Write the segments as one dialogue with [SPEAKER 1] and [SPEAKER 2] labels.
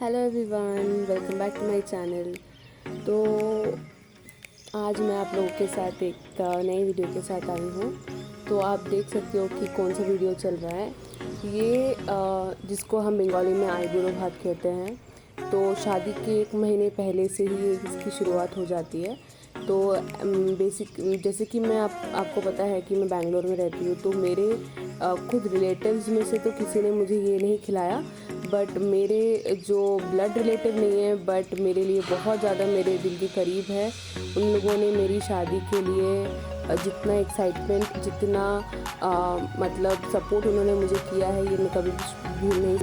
[SPEAKER 1] Hello everyone, welcome back to my channel. तो आज मैं आप लोगों के साथ एक नई वीडियो के साथ आई हूँ। तो आप देख सकते हो कि कौन सा वीडियो चल रहा है। ये जिसको हम बंगाली में आईबुड़ो भात कहते हैं। तो शादी के 1 महीने पहले से ही इसकी शुरुआत हो जाती है। तो बेसिक जैसे कि आपको पता है कि मैं बैंगलोर में रहती हूँ। तो मेरे खुद रिलेटिव्स में से तो किसी ने मुझे ये नहीं खिलाया, बट मेरे जो ब्लड रिलेटिव नहीं है बट मेरे लिए बहुत ज़्यादा मेरे दिल के करीब है, उन लोगों ने मेरी शादी के लिए जितना एक्साइटमेंट, जितना मतलब सपोर्ट उन्होंने मुझे किया है, ये मैं कभी भूल नहीं।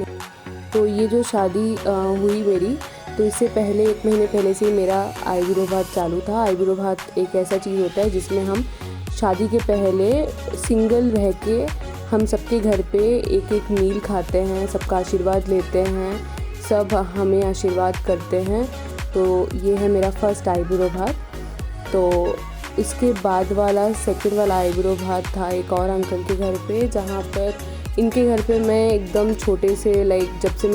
[SPEAKER 1] तो ये जो शादी हुई मेरी, तो इससे पहले 1 महीने पहले से ही मेरा आईबुड़ो भात चालू था। आईबुड़ो भात एक ऐसा चीज़ होता है जिसमें हम शादी के पहले सिंगल रह के हम सबके घर पे एक एक मील खाते हैं, सबका आशीर्वाद लेते हैं, सब हमें आशीर्वाद करते हैं। तो ये है मेरा फर्स्ट आईबुड़ो भात। तो इसके बाद वाला सेकंड वाला आईबुड़ो भात था एक और अंकल के घर पे, जहाँ पर इनके घर पे मैं एकदम छोटे से जब से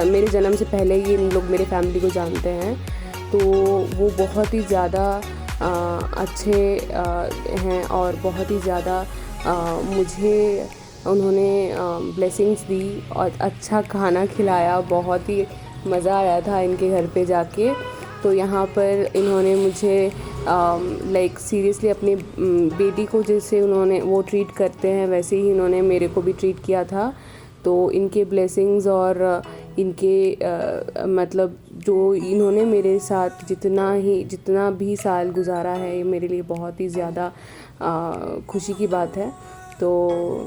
[SPEAKER 1] मेरे जन्म से पहले ही इन लोग मेरे फैमिली को जानते हैं। तो वो बहुत ही ज़्यादा अच्छे हैं और बहुत ही ज़्यादा मुझे उन्होंने ब्लेसिंग्स दी और अच्छा खाना खिलाया। बहुत ही मज़ा आया था इनके घर पे जाके। तो यहाँ पर इन्होंने मुझे सीरियसली अपनी बेटी को जैसे उन्होंने वो ट्रीट करते हैं, वैसे ही इन्होंने मेरे को भी ट्रीट किया था। तो इनके ब्लेसिंग्स और इनके मतलब जो इन्होंने मेरे साथ जितना भी साल गुजारा है, ये मेरे लिए बहुत ही ज़्यादा खुशी की बात है। तो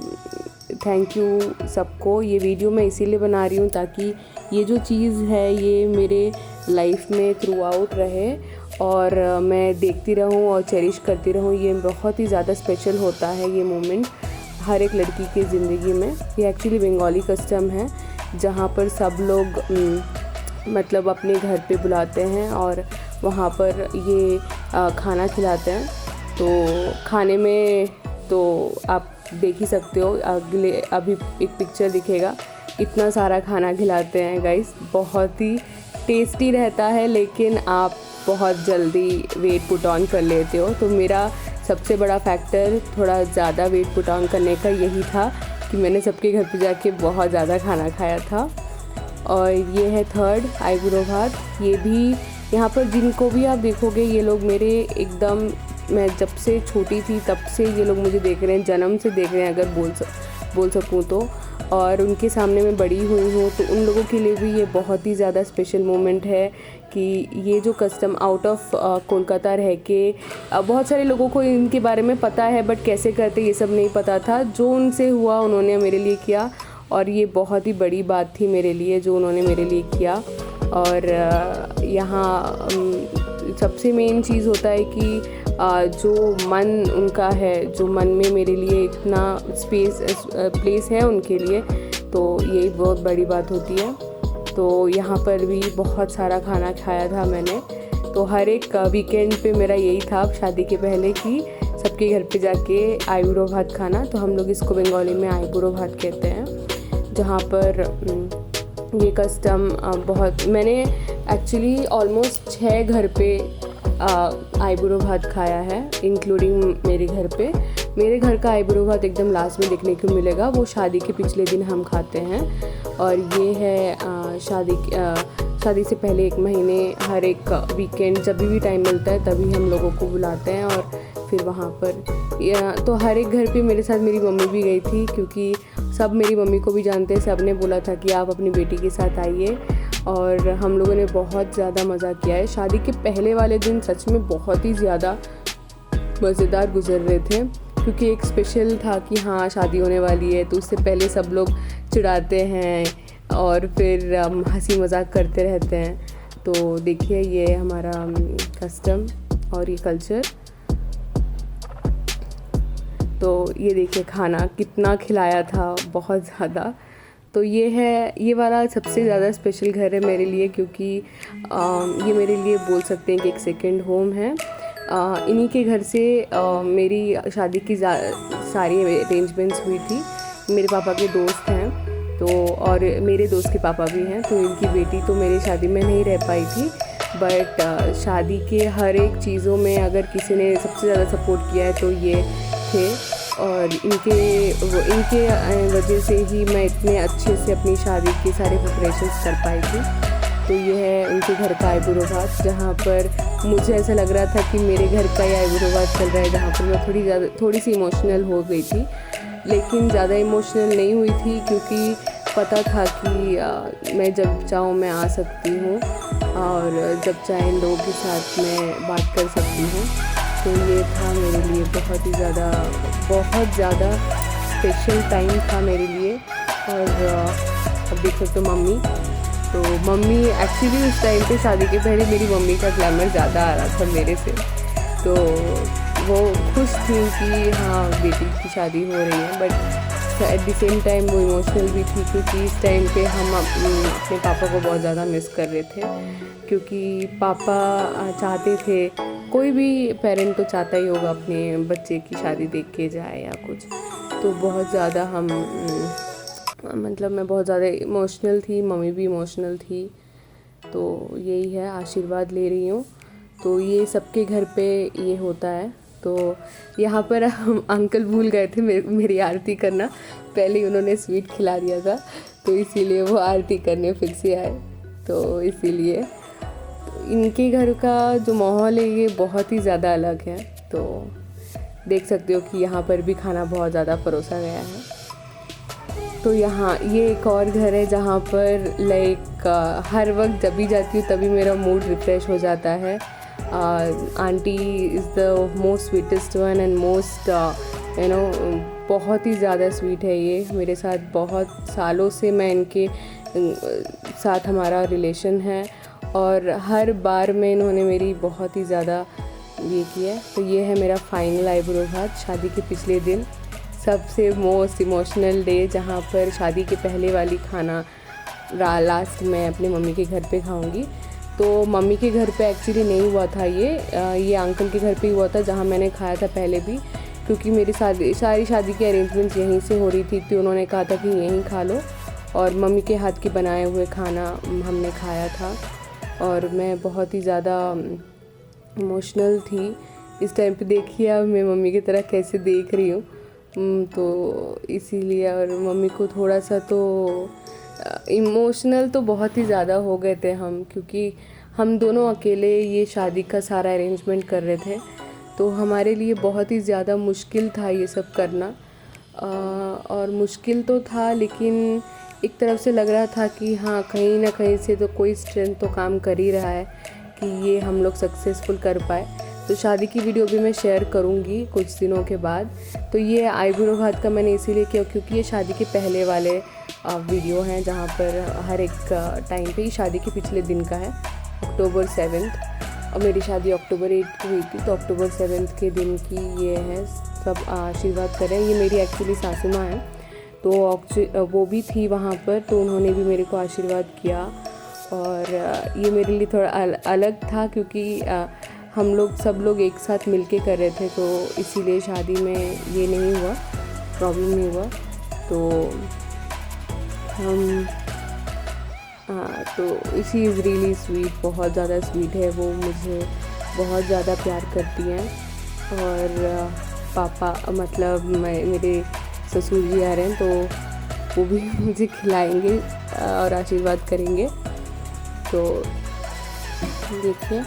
[SPEAKER 1] थैंक यू सबको। ये वीडियो मैं इसीलिए बना रही हूँ ताकि ये जो चीज़ है ये मेरे लाइफ में थ्रू आउट रहे और मैं देखती रहूँ और चेरिश करती रहूँ। ये बहुत ही ज़्यादा स्पेशल होता है ये मोमेंट हर एक लड़की की ज़िंदगी में। ये एक्चुअली बंगाली कस्टम है, जहाँ पर सब लोग मतलब अपने घर पे बुलाते हैं और वहाँ पर ये खाना खिलाते हैं। तो खाने में तो आप देख ही सकते हो, अभी एक पिक्चर दिखेगा, इतना सारा खाना खिलाते हैं गाइस। बहुत ही टेस्टी रहता है, लेकिन आप बहुत जल्दी वेट पुट ऑन कर लेते हो। तो मेरा सबसे बड़ा फैक्टर थोड़ा ज़्यादा वेट पुट ऑन करने का यही था कि मैंने सबके घर पे जाके बहुत ज़्यादा खाना खाया था। और ये है थर्ड आईबुड़ो भात। ये भी यहाँ पर जिनको भी आप देखोगे, ये लोग मेरे एकदम, मैं जब से छोटी थी तब से ये लोग मुझे देख रहे हैं, जन्म से देख रहे हैं अगर बोल सकूँ तो। और उनके सामने मैं बड़ी हुई हूँ, तो उन लोगों के लिए भी ये बहुत ही ज़्यादा स्पेशल मोमेंट है कि ये जो कस्टम आउट ऑफ कोलकाता रह के बहुत सारे लोगों को इनके बारे में पता है, बट कैसे करते ये सब नहीं पता था। जो उनसे हुआ उन्होंने मेरे लिए किया, और ये बहुत ही बड़ी बात थी मेरे लिए जो उन्होंने मेरे लिए किया। और यहाँ सबसे मेन चीज़ होता है कि जो मन उनका है, जो मन में मेरे लिए इतना प्लेस है उनके लिए, तो यही बहुत बड़ी बात होती है। तो यहाँ पर भी बहुत सारा खाना खाया था मैंने। तो हर एक वीकेंड पे मेरा यही था शादी के पहले कि सबके घर पे जाके आईबुड़ो भात खाना। तो हम लोग इसको बंगाली में आईबुड़ो भात कहते हैं, जहाँ पर ये कस्टम बहुत, मैंने एक्चुअली ऑलमोस्ट 6 घर पे आईबुड़ो भात खाया है, इंक्लूडिंग मेरे घर पे। मेरे घर का आईबुड़ो भात एकदम लास्ट में देखने को मिलेगा, वो शादी के पिछले दिन हम खाते हैं। और ये है शादी से पहले 1 महीने हर एक वीकेंड जब भी टाइम मिलता है तभी हम लोगों को बुलाते हैं। और फिर वहाँ पर तो हर एक घर पे मेरे साथ मेरी मम्मी भी गई थी, क्योंकि सब मेरी मम्मी को भी जानते हैं। सब ने बोला था कि आप अपनी बेटी के साथ आइए, और हम लोगों ने बहुत ज़्यादा मज़ा किया है। शादी के पहले वाले दिन सच में बहुत ही ज़्यादा मज़ेदार गुजर रहे थे, क्योंकि एक स्पेशल था कि हाँ शादी होने वाली है। तो उससे पहले सब लोग चिढ़ाते हैं और फिर हंसी मजाक करते रहते हैं। तो देखिए ये हमारा कस्टम और ये कल्चर। तो ये देखिए खाना कितना खिलाया था, बहुत ज़्यादा। तो ये वाला सबसे ज़्यादा स्पेशल घर है मेरे लिए, क्योंकि ये मेरे लिए बोल सकते हैं कि एक सेकंड होम है। इन्हीं के घर से मेरी शादी की सारी अरेंजमेंट्स हुई थी। मेरे पापा के दोस्त हैं, तो और मेरे दोस्त के पापा भी हैं, तो इनकी बेटी तो मेरी शादी में नहीं रह पाई थी, बट शादी के हर एक चीज़ों में अगर किसी ने सबसे ज़्यादा सपोर्ट किया है तो ये थे। और इनके वजह से ही मैं इतने अच्छे से अपनी शादी के सारे प्रिपरेशंस कर पाई थी। तो ये है उनके घर का आईब्रो भात, जहाँ पर मुझे ऐसा लग रहा था कि मेरे घर का ही आईब्रो भात चल रहा है, जहाँ पर मैं थोड़ी सी इमोशनल हो गई थी, लेकिन ज़्यादा इमोशनल नहीं हुई थी क्योंकि पता था कि मैं जब चाहूँ मैं आ सकती हूँ और जब चाहे इन लोगों के साथ मैं बात कर सकती हूँ। तो ये था मेरे लिए बहुत ज़्यादा स्पेशल टाइम था मेरे लिए। और अब देख सकते हो मम्मी एक्चुअली उस टाइम पे शादी के पहले मेरी मम्मी का ग्लैमर ज़्यादा आ रहा था मेरे से, तो वो खुश थी कि हाँ बेटी की शादी हो रही है, but at the same time वो इमोशनल भी थी क्योंकि इस टाइम पे हम अपने पापा को बहुत ज़्यादा मिस कर रहे थे, क्योंकि पापा चाहते थे, कोई भी पेरेंट तो चाहता ही होगा अपने बच्चे की शादी देख के जाए या कुछ, तो बहुत ज़्यादा मैं बहुत ज़्यादा इमोशनल थी, मम्मी भी इमोशनल थी। तो यही है, आशीर्वाद ले रही हूँ। तो ये सबके घर पे ये होता है। तो यहाँ पर हम अंकल भूल गए थे मेरी आरती करना, पहले ही उन्होंने स्वीट खिला दिया था, तो इसीलिए वो आरती करने फिर से आए। तो इसीलिए इनके घर का जो माहौल है ये बहुत ही ज़्यादा अलग है। तो देख सकते हो कि यहाँ पर भी खाना बहुत ज़्यादा परोसा गया है। तो यहाँ ये एक और घर है जहाँ पर हर वक्त जब भी जाती हूँ तभी मेरा मूड रिफ़्रेश हो जाता है। Aunty is the most sweetest one and most बहुत ही ज़्यादा स्वीट है ये मेरे साथ। बहुत सालों से मैं इनके साथ हमारा रिलेशन है और हर बार में इन्होंने मेरी बहुत ही ज़्यादा ये किया। तो ये है मेरा फाइनल आईब्रो भात शादी के पिछले दिन, सबसे मोस्ट इमोशनल डे, जहाँ पर शादी के पहले वाली खाना लास्ट मैं अपने मम्मी के घर पे खाऊंगी। तो मम्मी के घर पे एक्चुअली नहीं हुआ था ये अंकल के घर पे हुआ था, जहाँ मैंने खाया था पहले भी, क्योंकि मेरी सारी शादी की अरेंजमेंट्स यहीं से हो रही थी, तो उन्होंने कहा था कि यहीं खा लो। और मम्मी के हाथ के बनाए हुए खाना हमने खाया था और मैं बहुत ही ज़्यादा इमोशनल थी इस टाइम पे। देखिए अब मैं मम्मी की तरह कैसे देख रही हूँ, तो इसीलिए। और मम्मी को थोड़ा सा तो इमोशनल तो बहुत ही ज़्यादा हो गए थे हम, क्योंकि हम दोनों अकेले ये शादी का सारा अरेंजमेंट कर रहे थे, तो हमारे लिए बहुत ही ज़्यादा मुश्किल था ये सब करना। और मुश्किल तो था, लेकिन एक तरफ से लग रहा था कि हाँ कहीं ना कहीं से तो कोई स्ट्रेंथ तो काम कर ही रहा है कि ये हम लोग सक्सेसफुल कर पाए। तो शादी की वीडियो भी मैं शेयर करूँगी कुछ दिनों के बाद। तो ये आईब्रो भात का मैंने इसीलिए किया क्योंकि ये शादी के पहले वाले वीडियो हैं, जहाँ पर हर एक टाइम पे ही शादी के पिछले दिन का है, अक्टूबर 7 और मेरी शादी अक्टूबर 8 को हुई थी, तो अक्टूबर 7 के दिन की ये है। सब आशीर्वाद करें। ये मेरी एक्चुअली सासू माँ हैं, तो वो भी थी वहाँ पर, तो उन्होंने भी मेरे को आशीर्वाद किया। और ये मेरे लिए थोड़ा अलग था क्योंकि हम लोग सब लोग एक साथ मिलके कर रहे थे, तो इसीलिए शादी में ये नहीं हुआ, प्रॉब्लम नहीं हुआ। तो हम तो इसी इज़ रियली स्वीट, बहुत ज़्यादा स्वीट है वो, मुझे बहुत ज़्यादा प्यार करती हैं। और पापा मतलब मेरे ससुर जी आ रहे हैं, तो वो भी मुझे खिलाएंगे और आशीर्वाद करेंगे। तो देखिए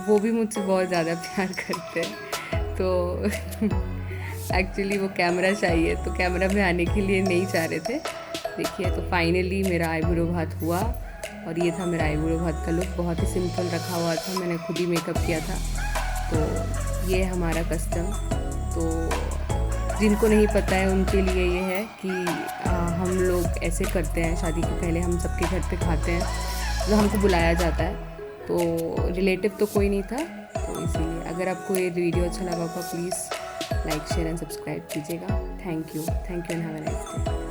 [SPEAKER 1] वो भी मुझसे बहुत ज़्यादा प्यार करते हैं। तो एक्चुअली वो कैमरा चाहिए, तो कैमरा में आने के लिए नहीं चाह रहे थे। देखिए तो फाइनली मेरा आईब्रो भात हुआ और ये था मेरा आईब्रो भात का लुक। बहुत ही सिंपल रखा हुआ था, मैंने खुद ही मेकअप किया था। तो ये हमारा कस्टम, तो जिनको नहीं पता है उनके लिए ये है कि हम लोग ऐसे करते हैं, शादी के पहले हम सबके घर पे खाते हैं। मतलब हमको बुलाया जाता है, तो रिलेटिव तो कोई नहीं था, तो इसीलिए अगर आपको ये वीडियो अच्छा लगा होगा please like share and subscribe कीजिएगा। Thank you and have a nice day.